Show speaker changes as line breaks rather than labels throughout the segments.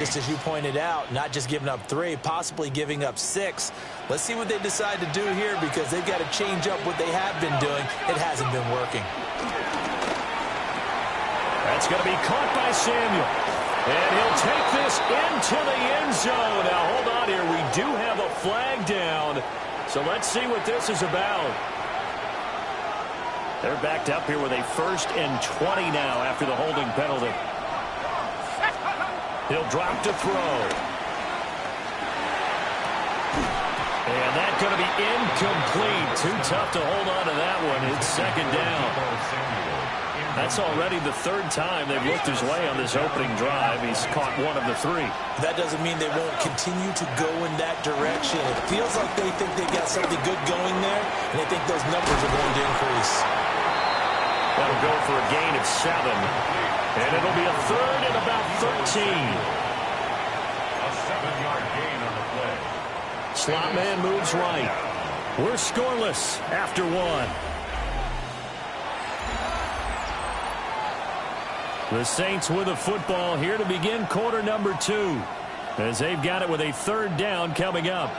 Just as you pointed out, not just giving up 3, possibly giving up 6. Let's see what they decide to do here because they've got to change up what they have been doing. It hasn't been working.
That's going to be caught by Samuel. And he'll take this into the end zone. Now, hold on here. We do have a flag down. So let's see what this is about. They're backed up here with a 1st and 20 now after the holding penalty. He'll drop to throw. And that's going to be incomplete. Too tough to hold on to that one. It's 2nd down. That's already the 3rd time they've looked his way on this opening drive. He's caught 1 of the 3.
That doesn't mean they won't continue to go in that direction. It feels like they think they got something good going there, and they think those numbers are going to increase.
That'll go for a gain of 7. And it'll be a 3rd and about 13.
A 7-yard gain on the play.
Slot man moves right. We're scoreless after 1. The Saints with the football here to begin quarter number 2. As they've got it with a 3rd down coming up.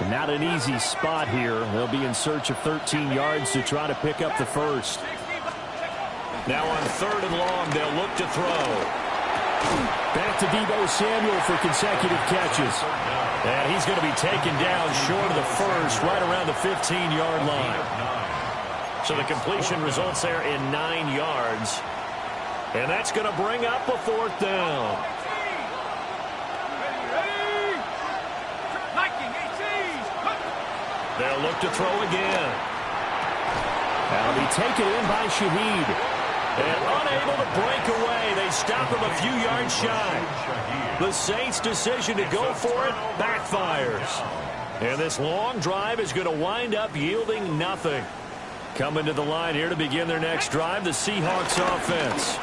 Not an easy spot here. They'll be in search of 13 yards to try to pick up the 1st. Now on 3rd and long, they'll look to throw. Back to Deebo Samuel for consecutive catches. And he's going to be taken down short of the 1st, right around the 15-yard line. So the completion results there in 9 yards. And that's going to bring up a 4th down. They'll look to throw again. That'll be taken in by Shaheed. And unable to break away. They stop him a few yards shy. The Saints' decision to go for it backfires. And this long drive is going to wind up yielding nothing. Coming to the line here to begin their next drive, the Seahawks offense.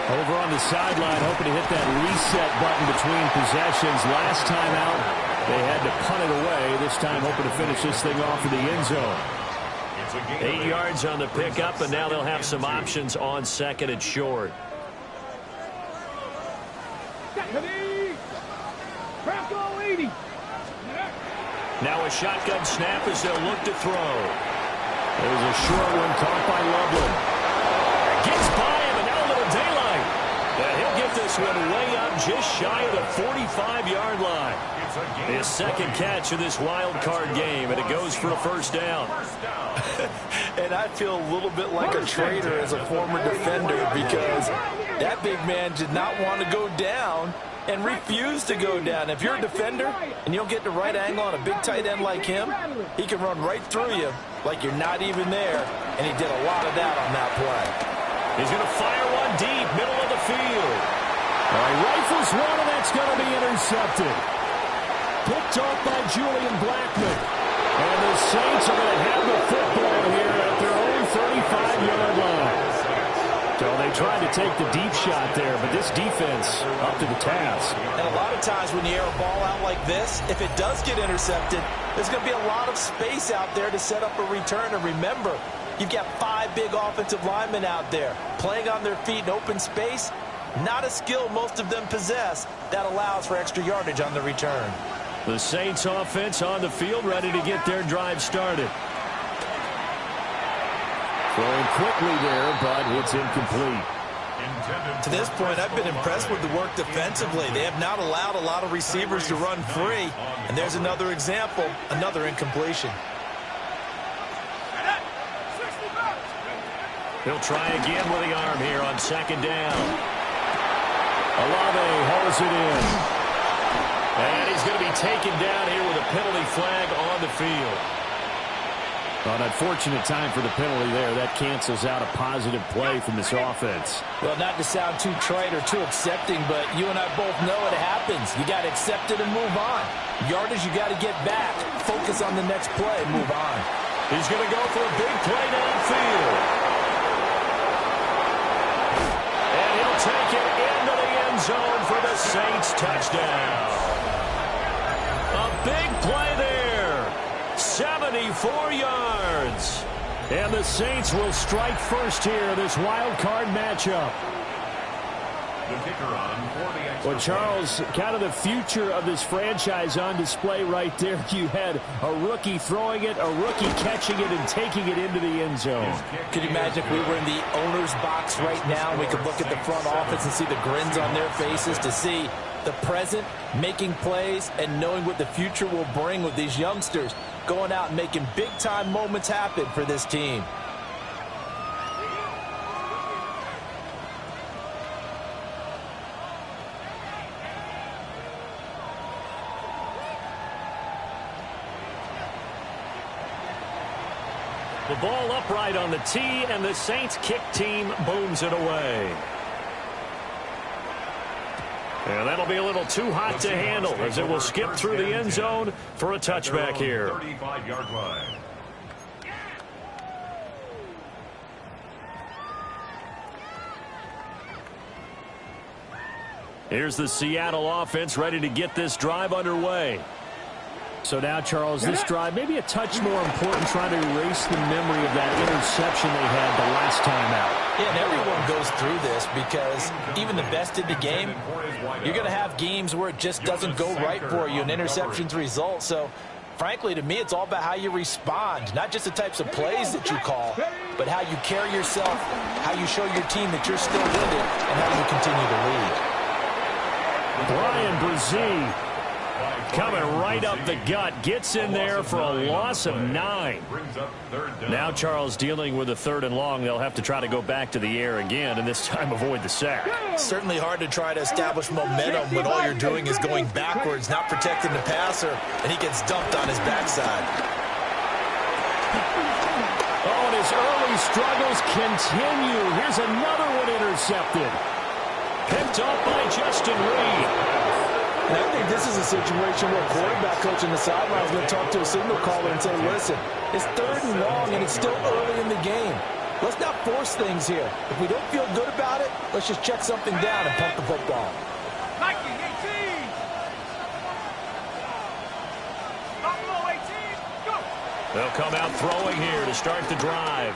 Over on the sideline, hoping to hit that reset button between possessions. Last time out, they had to punt it away. This time, hoping to finish this thing off in the end zone. 8 yards on the pickup, and now they'll have some options on 2nd and short. Now a shotgun snap as they'll look to throw. There's a short one caught by Loveland. Gets by him, and now a little daylight. And he'll get this one way up just shy of the 45-yard line. His 2nd catch of this wild card game, and it goes for a 1st down.
And I feel a little bit like a traitor as a former defender because that big man did not want to go down and refused to go down. If you're a defender and you don't get the right angle on a big tight end like him, he can run right through you like you're not even there, and he did a lot of that on that play.
He's going to fire one deep, middle of the field. He rifles one, and that's going to be intercepted. Picked off by Julian Blackmon. And the Saints are going to have the football here at their own 35-yard line. So they tried to take the deep shot there, but this defense up to the task.
And a lot of times when you air a ball out like this, if it does get intercepted, there's going to be a lot of space out there to set up a return. And remember, you've got 5 big offensive linemen out there playing on their feet in open space. Not a skill most of them possess that allows for extra yardage on the return.
The Saints offense on the field, ready to get their drive started. Throwing quickly there, but it's incomplete.
To this point, I've been impressed with the work defensively. They have not allowed a lot of receivers to run free. And there's another example, another incompletion.
He'll try again with the arm here on 2nd down. Olave holds it in. And he's going to be taken down here with a penalty flag on the field.
An unfortunate time for the penalty there. That cancels out a positive play from this offense.
Well, not to sound too trite or too accepting, but you and I both know it happens. You got to accept it and move on. Yardage, you got to get back. Focus on the next play, move on.
He's going to go for a big play downfield. And he'll take it into the end zone for the Saints touchdown. A big play there. 74 yards. And the Saints will strike first here, this wild card matchup.
The kicker on for the extra
Well, Charles, kind of the future of this franchise on display right there. You had a rookie throwing it, a rookie catching it, and taking it into the end zone.
Could you imagine if we were in the owner's box right now and we could look at the front office and see the grins on their faces to see the present making plays and knowing what the future will bring with these youngsters going out and making big-time moments happen for this team.
The ball upright on the tee, and the Saints kick team booms it away. And that'll be a little too hot to handle as it will skip through the end zone for a touchback here.
35-yard line.
Here's the Seattle offense ready to get this drive underway.
So now, Charles, this drive maybe a touch more important, trying to erase the memory of that interception they had the last time out.
Yeah, and everyone goes through this because even the best in the game, you're going to have games where it just doesn't go right for you and interceptions result. So, frankly, to me, it's all about how you respond, not just the types of plays that you call, but how you carry yourself, how you show your team that you're still with it, and how you continue to lead.
Bryan Bresee coming right up the gut, gets in there for a loss of 9. Now Charles dealing with a 3rd and long. They'll have to try to go back to the air again, and this time avoid the sack.
Certainly hard to try to establish momentum when all you're doing is going backwards, not protecting the passer, and he gets dumped on his backside.
Oh, and his early struggles continue. Here's another one intercepted. Picked off by Justin Reed.
And I think this is a situation where a quarterback coach on the sideline is going to talk to a signal caller and say, listen, it's 3rd and long and it's still early in the game. Let's not force things here. If we don't feel good about it, let's just check something down and pump the football.
They'll come out throwing here to start the drive.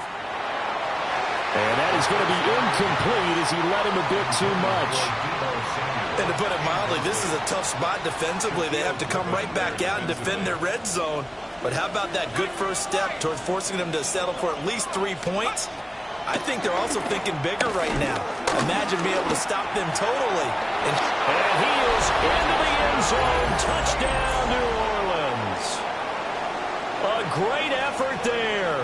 And that is going to be incomplete as he led him a bit too much.
And to put it mildly, this is a tough spot defensively. They have to come right back out and defend their red zone. But how about that good first step towards forcing them to settle for at least 3 points? I think they're also thinking bigger right now. Imagine being able to stop them totally.
And he is into the end zone. Touchdown, New Orleans. A great effort there.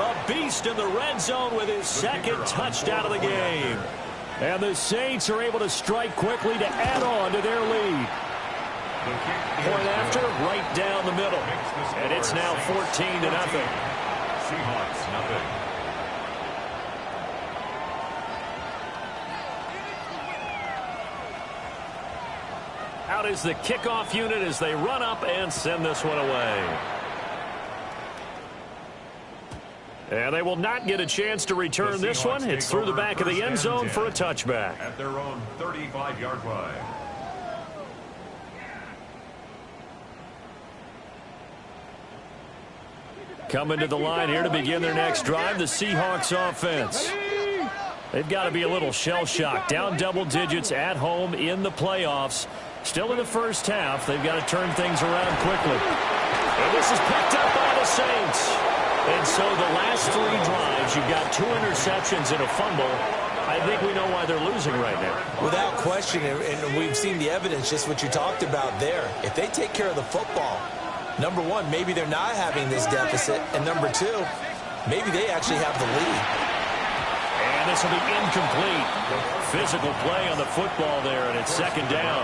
A beast in the red zone with his 2nd touchdown of the game. And the Saints are able to strike quickly to add on to their lead. Point after, right down the middle. And it's now 14-0.
Seahawks, nothing.
Out is the kickoff unit as they run up and send this one away. And they will not get a chance to return this one. It's through the back of the end zone for a touchback.
At their own 35-yard line.
Coming to the line here to begin their next drive, the Seahawks offense. They've got to be a little shell-shocked. Down double digits at home in the playoffs. Still in the first half. They've got to turn things around quickly. And this is picked up by the Saints. And so the last 3 drives, you've got 2 interceptions and a fumble. I think we know why they're losing right now.
Without question, and we've seen the evidence, just what you talked about there. If they take care of the football, number 1, maybe they're not having this deficit. And number 2, maybe they actually have the lead.
And this will be incomplete. Physical play on the football there, and it's 2nd down.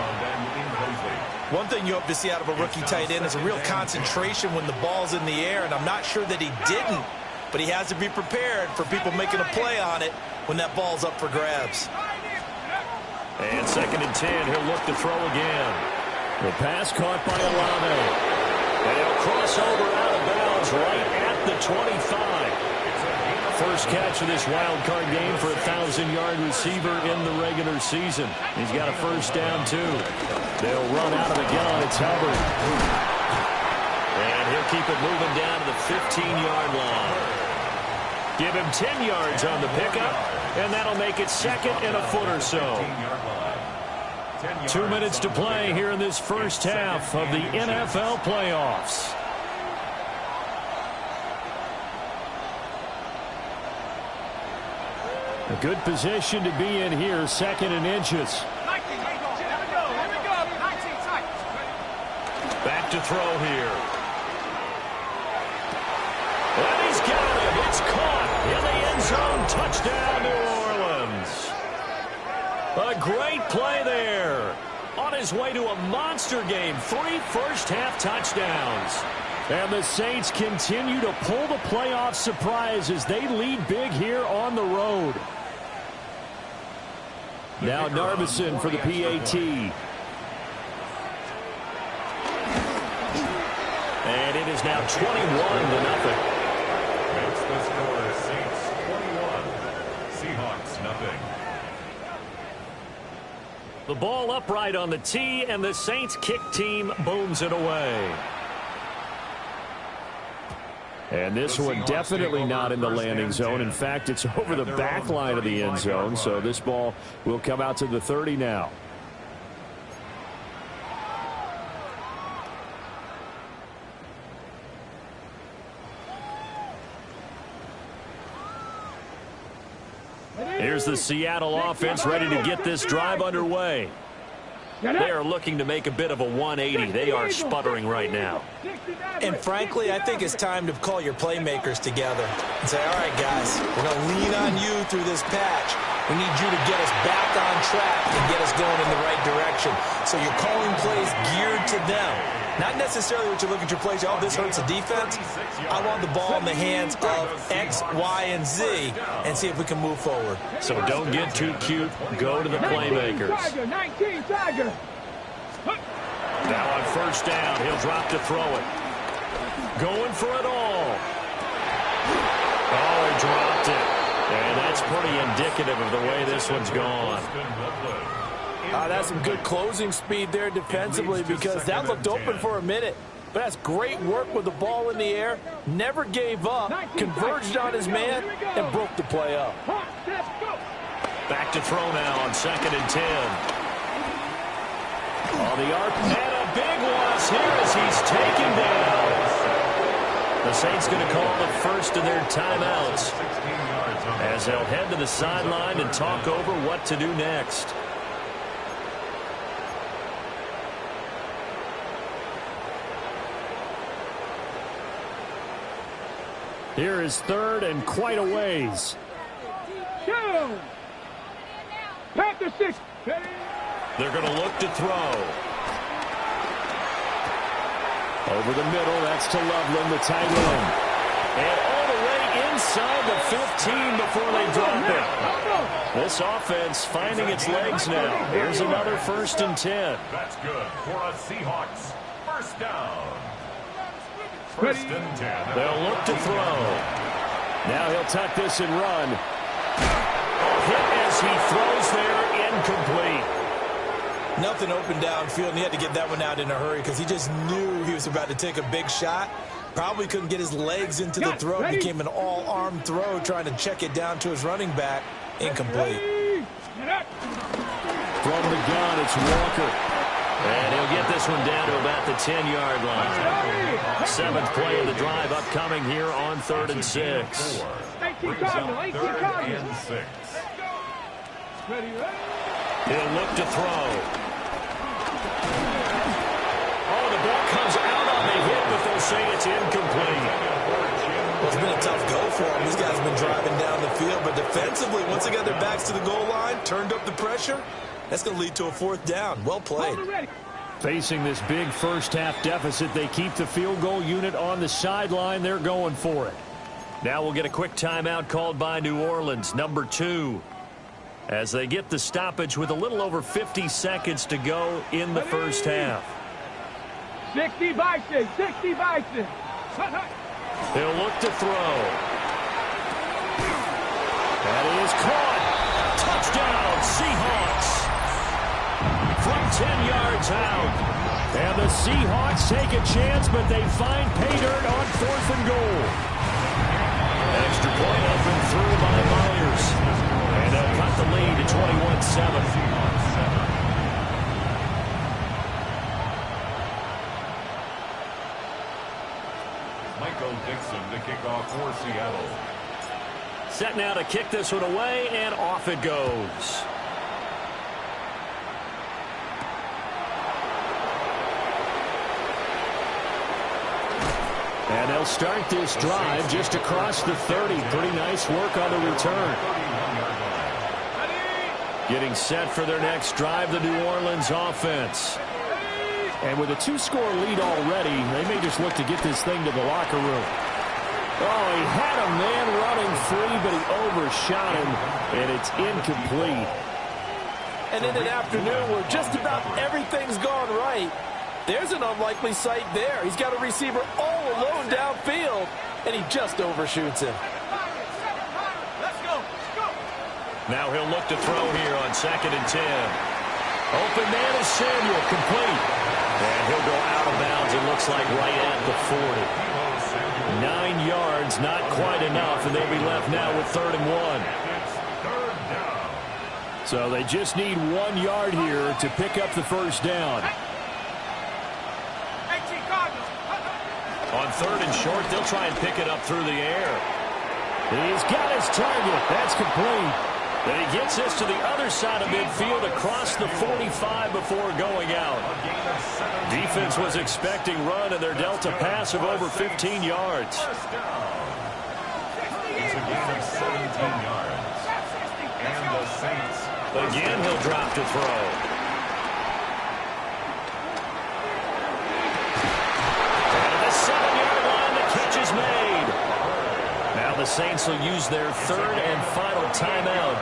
One thing you hope to see out of a rookie tight end is a real concentration when the ball's in the air, and I'm not sure that he didn't, but he has to be prepared for people making a play on it when that ball's up for grabs.
And 2nd and 10, he'll look to throw again.
The pass caught by Olave.
And he'll cross over out of bounds right at the 25. First catch of this wild card game for a 1,000-yard receiver in the regular season. He's got a first down, too. They'll run out of the gun. It's Hubbard. And he'll keep it moving down to the 15-yard line. Give him 10 yards on the pickup, and that'll make it 2nd and a foot or so. 2 minutes to play here in this first half of the NFL playoffs. A good position to be in here, 2nd and inches. Back to throw here. And he's got it. It's caught in the end zone. Touchdown, New Orleans. A great play there. On his way to a monster game. 3 first-half touchdowns. And the Saints continue to pull the playoff surprise as they lead big here on the road. Now Narbison for the PAT. And it is now 21-0.
Makes the score Saints 21, Seahawks nothing.
The ball upright on the tee, and the Saints kick team booms it away. And this one definitely not in the landing zone. In fact, it's over the back line of the end zone, so this ball will come out to the 30 now. Here's the Seattle offense ready to get this drive underway. They are looking to make a bit of a 180. They are sputtering right now.
And frankly, I think it's time to call your playmakers together and say, all right, guys, we're going to lean on you through this patch. We need you to get us back on track and get us going in the right direction. So you're calling plays geared to them. Not necessarily what you look at your plays, oh, this hurts the defense. I want the ball in the hands of X, Y, and Z and see if we can move forward.
So don't get too cute. Go to the playmakers. Now on first down, he'll drop to throw it. Going for it all. Oh, he dropped it. And that's pretty indicative of the way this one's gone.
That's some good closing speed there defensively because that looked open for a minute. But that's great work with the ball in the air. Never gave up, converged on his man, and broke the play up.
Back to throw now on 2nd and 10. On the arc, and a big loss here as he's taken down. The Saints going to call the first of their timeouts as they'll head to the sideline and talk over what to do next. Here is 3rd and quite a ways. They're going to look to throw. Over the middle, that's to Loveland, the tight end. And all the way inside the 15 before they drop it. This offense finding its legs now. Here's another 1st and 10.
That's good for a Seahawks first down. 1st and 10.
They'll look to throw. Now he'll tuck this and run. Hit as he throws there, incomplete.
Nothing open downfield, and he had to get that one out in a hurry because he just knew he was about to take a big shot. Probably couldn't get his legs into the throw. It became an all-arm throw trying to check it down to his running back. Incomplete.
From the gun, it's Walker. And he'll get this one down to about the 10-yard line. 7th play of the drive upcoming here on 3rd and 6.
Brings up 3rd and 6.
He'll look to throw. Oh, the ball comes out on the hit, but they'll say it's incomplete.
Well, it's been a tough go for him. These guys have been driving down the field, but defensively, once they got their backs to the goal line, turned up the pressure, that's going to lead to a 4th down. Well played.
Facing this big first-half deficit, they keep the field goal unit on the sideline. They're going for it.
Now we'll get a quick timeout called by New Orleans, number 2. As they get the stoppage with a little over 50 seconds to go in the first half.
60 Bison, 60 Bison.
He'll look to throw. That is caught. Touchdown, Seahawks. From 10 yards out.
And the Seahawks take a chance, but they find pay dirt on 4th and goal.
Extra point up and through by Myers. And they'll cut the lead to 21-7.
Michael Dixon to kick off for Seattle.
Set now to kick this one away, and off it goes. And they'll start this drive just across the 30. Pretty nice work on the return. Getting set for their next drive, the New Orleans offense. And with a 2-score lead already, they may just look to get this thing to the locker room. Oh, he had a man running free, but he overshot him, and it's incomplete.
And in an afternoon where just about everything's gone right, there's an unlikely sight there. He's got a receiver all alone downfield, and he just overshoots him.
Now he'll look to throw here on 2nd and 10. Open man is Samuel, complete. And he'll go out of bounds, it looks like right at the 40. 9 yards, not quite enough, and they'll be left now with 3rd and 1. So they just need 1 yard here to pick up the first down. On 3rd and short, they'll try and pick it up through the air.
He's got his target. That's complete.
Then he gets this to the other side of midfield across the 45 before going out. Defense was expecting run, and they're dealt a pass of over 15 yards.
It's a gain of 17 yards. And the Saints.
Again, he'll drop to throw. And at the 7-yard line, the catch is made. Now the Saints will use their 3rd and final timeout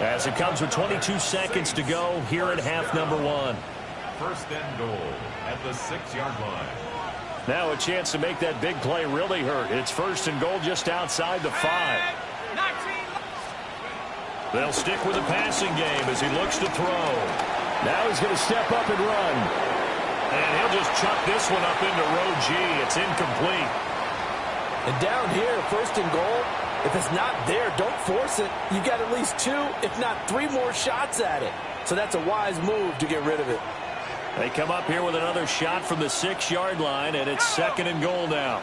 as it comes with 22 seconds to go here at half number 1.
1st and goal at the 6-yard line.
Now a chance to make that big play really hurt. It's 1st and goal just outside the 5. They'll stick with the passing game as he looks to throw.
Now he's going to step up and run.
And he'll just chuck this one up into row G. It's incomplete.
And down here, 1st and goal, if it's not there, don't force it. You've got at least 2, if not 3 more shots at it. So that's a wise move to get rid of it.
They come up here with another shot from the 6-yard line, and it's 2nd and goal now.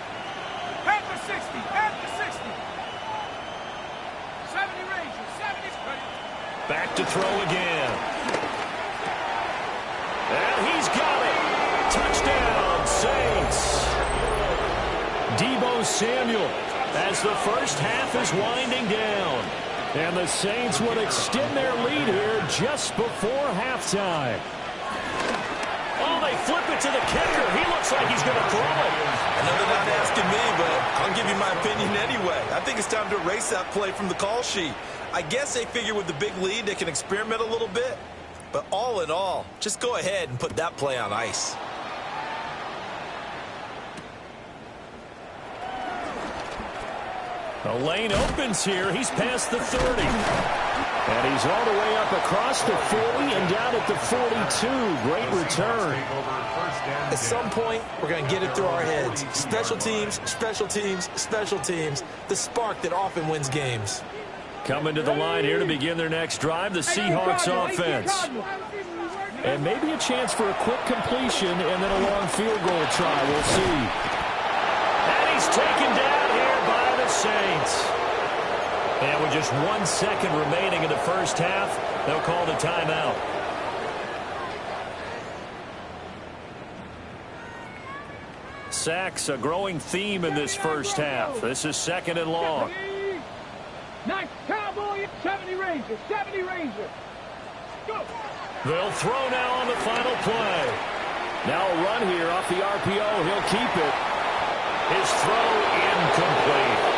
At the 60, at the 60. 70 Rangers, 70.
Back to throw again. And he's got it. Touchdown, Saints. Deebo Samuel as the first half is winding down.
And the Saints would extend their lead here just before halftime.
Oh, they flip it to the kicker. He looks like he's going to throw it.
I know they're not asking me, but I'll give you my opinion anyway. I think it's time to erase that play from the call sheet. I guess they figure with the big lead they can experiment a little bit. But all in all, just go ahead and put that play on ice.
The lane opens here. He's past the 30.
And he's all the way up across the 40 and down at the 42. Great return.
At some point, we're going to get it through our heads. Special teams, special teams, special teams. The spark that often wins games.
Coming to the line here to begin their next drive, the Seahawks offense.
And maybe a chance for a quick completion and then a long field goal try. We'll see.
And he's taken down here by the Saints. And with just 1 second remaining in the first half, they'll call the timeout. Sacks, a growing theme in this first half. This is 2nd and long.
Nice cowboy, 70 Rangers, 70 Rangers. Go.
They'll throw now on the final play.
Now a run here off the RPO. He'll keep it.
His throw incomplete.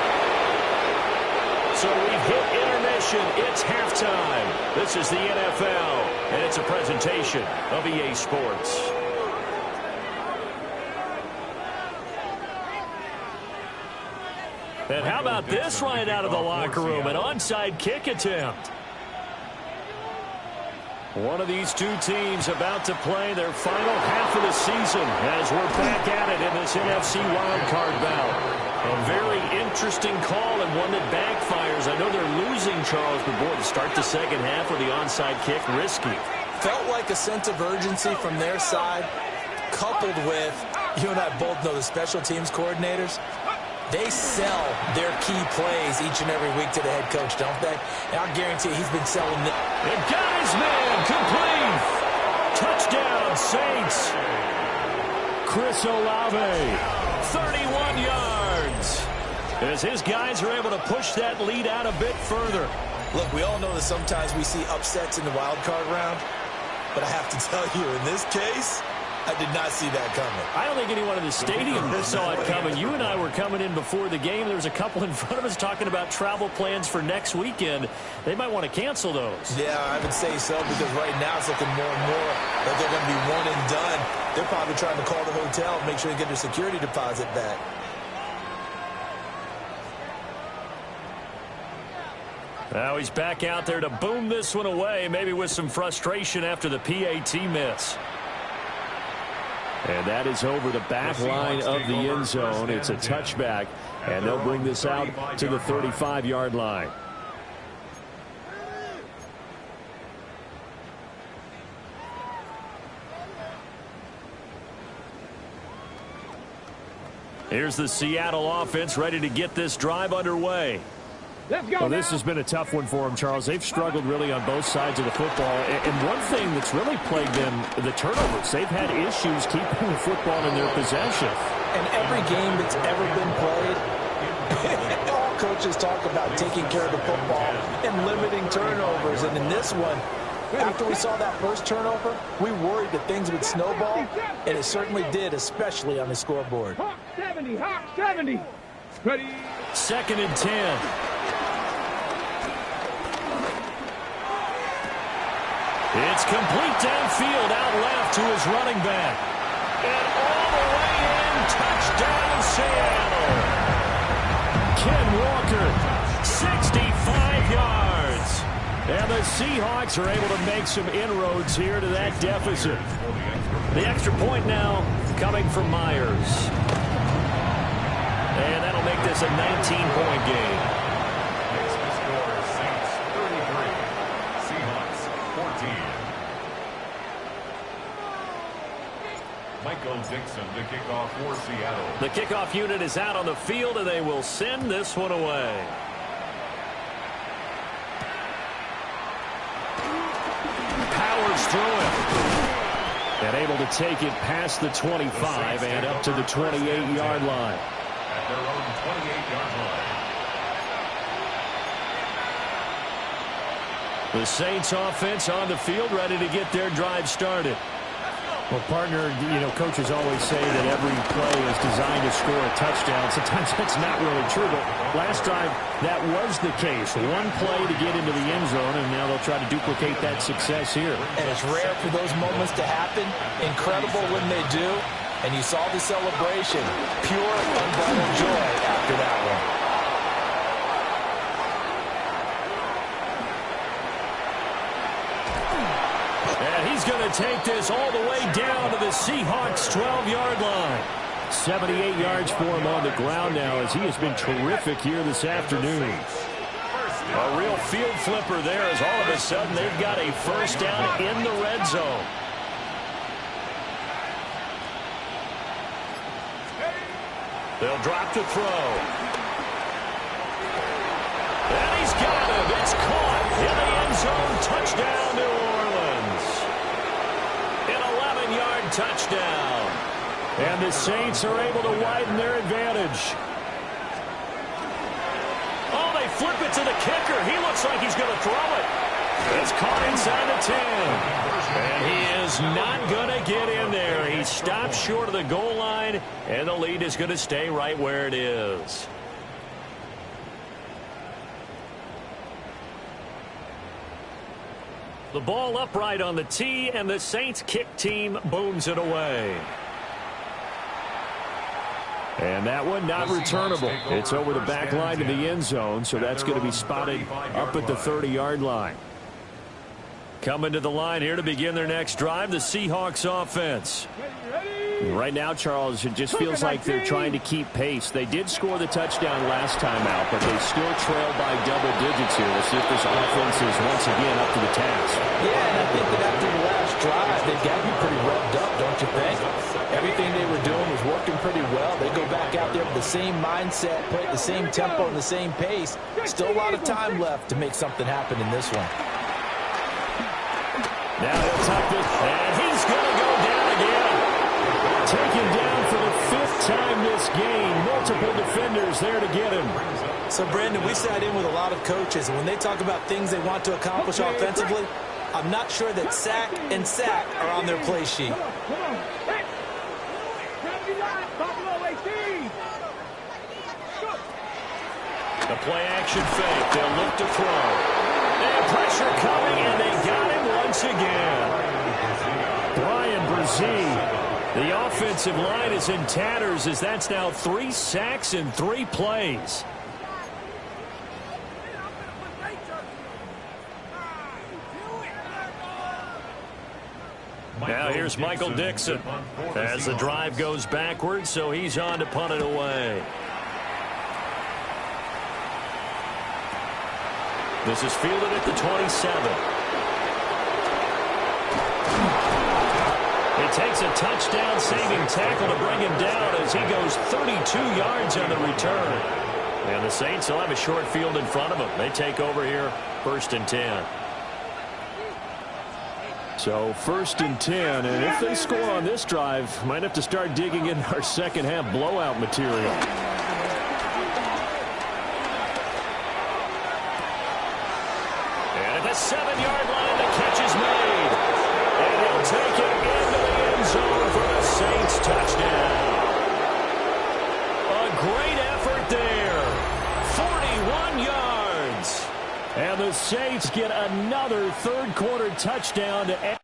So we've hit intermission. It's halftime. This is the NFL, and it's a presentation of EA Sports. And how about this right out of the locker room? An onside kick attempt. One of these two teams about to play their final half of the season as we're back at it in this NFC wildcard bout. A very interesting call and one that backfires. I know they're losing, Charles, but boy, to start the second half with the onside kick, risky.
Felt like a sense of urgency from their side, coupled with You and I both know the special teams coordinators, they sell their key plays each and every week to the head coach, don't they? And I'll guarantee he's been selling it.
And got his man complete. Touchdown, Saints. Chris Olave, 31 yards. As his guys are able to push that lead out a bit further.
Look, we all know that sometimes we see upsets in the wild card round, but I have to tell you, in this case, I did not see that coming.
I don't think anyone in the stadium saw it coming. You and I were coming in before the game. There was a couple in front of us talking about travel plans for next weekend. They might want to cancel those.
Yeah, I would say so, because right now it's looking more and more that they're going to be one and done. They're probably trying to call the hotel and make sure they get their security deposit back.
Now he's back out there to boom this one away, maybe with some frustration after the PAT miss.
And that is over the back line of the end zone. It's a touchback, and they'll bring this out to the 35-yard line.
Here's the Seattle offense ready to get this drive underway.
Let's go.
Well, this has been a tough one for them, Charles. They've struggled really on both sides of the football. And one thing that's really plagued them, the turnovers. They've had issues keeping the football in their possession.
And every game that's ever been played, all coaches talk about taking care of the football and limiting turnovers. And in this one, after we saw that first turnover, we worried that things would snowball, and it certainly did, especially on the scoreboard.
Hawk 70, Hawk 70. Ready.
2nd and 10. It's complete downfield, out left to his running back. And all the way in, touchdown Seattle. Ken Walker, 65 yards. And the Seahawks are able to make some inroads here to that deficit. The extra point now coming from Myers. And that'll make this a 19-point game.
Michael Dixon to kick off for Seattle.
The kickoff unit is out on the field, and they will send this one away. Powers through it.
And able to take it past the 25 and up to the 28-yard line.
At their own 28-yard line.
The Saints offense on the field, ready to get their drive started.
Well, partner, you know, coaches always say that every play is designed to score a touchdown. Sometimes that's not really true, but last drive that was the case. One play to get into the end zone, and now they'll try to duplicate that success here.
And it's rare for those moments to happen. Incredible when they do. And you saw the celebration. Pure, unbridled joy after that one.
He's going to take this all the way down to the Seahawks' 12-yard line.
78 yards for him on the ground now, as he has been terrific here this afternoon.
A real field flipper there, as all of a sudden they've got a first down in the red zone. They'll drop to throw. And he's got him. It's caught in the end zone. Touchdown, New Orleans. An 11-yard touchdown.
And the Saints are able to widen their advantage.
Oh, they flip it to the kicker. He looks like he's going to throw it. It's caught inside the 10. And he is not going to get in there. He stops short of the goal line, and the lead is going to stay right where it is. The ball upright on the tee, and the Saints kick team booms it away.
And that one not returnable. It's over the back line of the end zone, so that's going to be spotted up at the 30-yard line.
Coming to the line here to begin their next drive, the Seahawks offense.
Right now, Charles, it just feels like they're trying to keep pace. They did score the touchdown last time out, but they still trail by double digits here. We'll see if this offense is once again up to the task.
Yeah, and I think that after the last drive, they've got to be pretty revved up, don't you think? Everything they were doing was same mindset, play at the same tempo and the same pace. Still a lot of time left to make something happen in this one.
Now he'll tuck this, and he's going to go down again. Taken down for the 5th time this game. Multiple defenders there to get him.
So, Brandon, we sat in with a lot of coaches, and when they talk about things they want to accomplish offensively, I'm not sure that sack and sack are on their play sheet.
Come on. Hey.
The play action fake. They'll look to throw. And pressure coming, and they got him once again. Bryan Bresee. The offensive line is in tatters as that's now 3 sacks in 3 plays. Now here's Michael Dixon as the drive goes backwards, so he's on to punt it away. This is fielded at the 27. It takes a touchdown-saving tackle to bring him down as he goes 32 yards on the return. And the Saints will have a short field in front of them. They take over here, 1st and 10.
So 1st and 10, and if they score on this drive, might have to start digging in our second half blowout material.
And at the 7-yard line, the catch is made. And he'll take it into the end zone for the Saints touchdown. A great effort there. 41 yards.
And the Saints get another 3rd-quarter touchdown to end.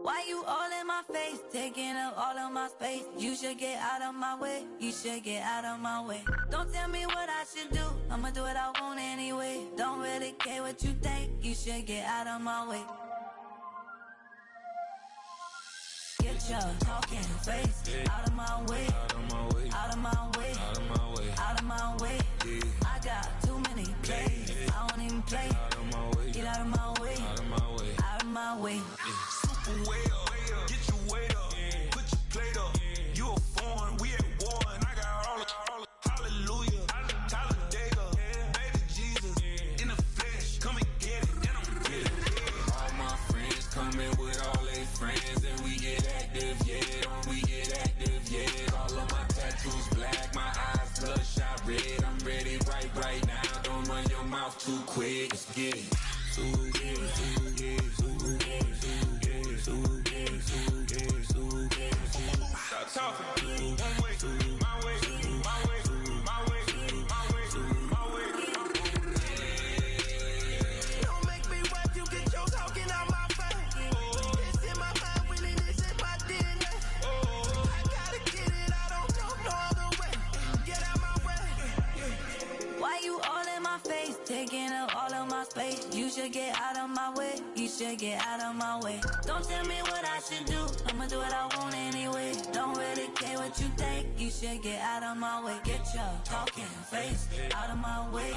Why you all in my face, taking up all of my space? You should get out of my way, you should get out of my way. Don't tell me what I should do, I'ma do what I want anyway. Don't really care what you think, you should get out of my way. Get your talking face out of my way, out of my way, out of my way, out of my way, out of my way. I got too many plays, I won't even play. Get out of my way, out of my way, out of my way.
Way up, get your weight up, put your plate up. You a foreign, we at war, and I got all the hallelujah. Talladega, baby Jesus, in the flesh, come and get it, and I'm get it. All my friends coming with all their friends, and we get active, yeah, we get active, yeah. All of my tattoos black, my eyes bloodshot red. I'm ready right now. Don't run your mouth too quick. Let's get it. Stop talking. One way, my way, my way, my way, my way, my way. Don't make me rap, you get your talking out my face. It's in my mind, really, this is my DNA. I gotta get it, I don't know no other way. Get out my way.
Why you all in my face, taking up all of my space? You should get out of my way, you should get out of my way. Don't tell me what I should do, I'ma do what I want anyway. Don't really care what you think, you should get out of my way. Get your talking face out of my way.